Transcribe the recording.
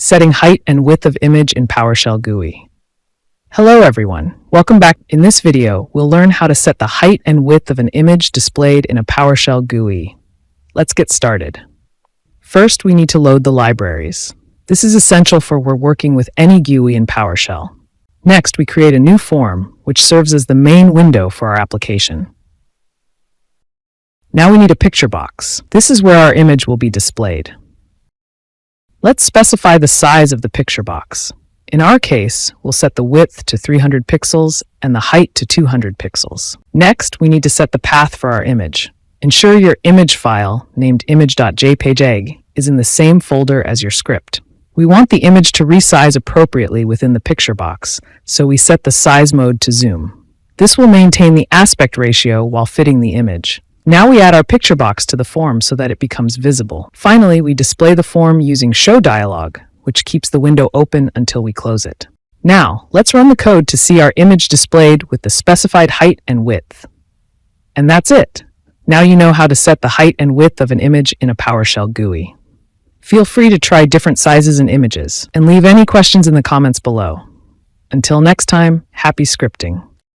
Setting height and width of image in PowerShell GUI. Hello everyone, welcome back. In this video, we'll learn how to set the height and width of an image displayed in a PowerShell GUI. Let's get started. First, we need to load the libraries. This is essential for we're working with any GUI in PowerShell. Next, we create a new form, which serves as the main window for our application. Now we need a PictureBox. This is where our image will be displayed. Let's specify the size of the PictureBox. In our case, we'll set the width to 300 pixels and the height to 200 pixels. Next, we need to set the path for our image. Ensure your image file, named image.jpg, is in the same folder as your script. We want the image to resize appropriately within the PictureBox, so we set the size mode to zoom. This will maintain the aspect ratio while fitting the image. Now we add our PictureBox to the form so that it becomes visible. Finally, we display the form using Show Dialog, which keeps the window open until we close it. Now, let's run the code to see our image displayed with the specified height and width. And that's it. Now you know how to set the height and width of an image in a PowerShell GUI. Feel free to try different sizes and images, and leave any questions in the comments below. Until next time, happy scripting.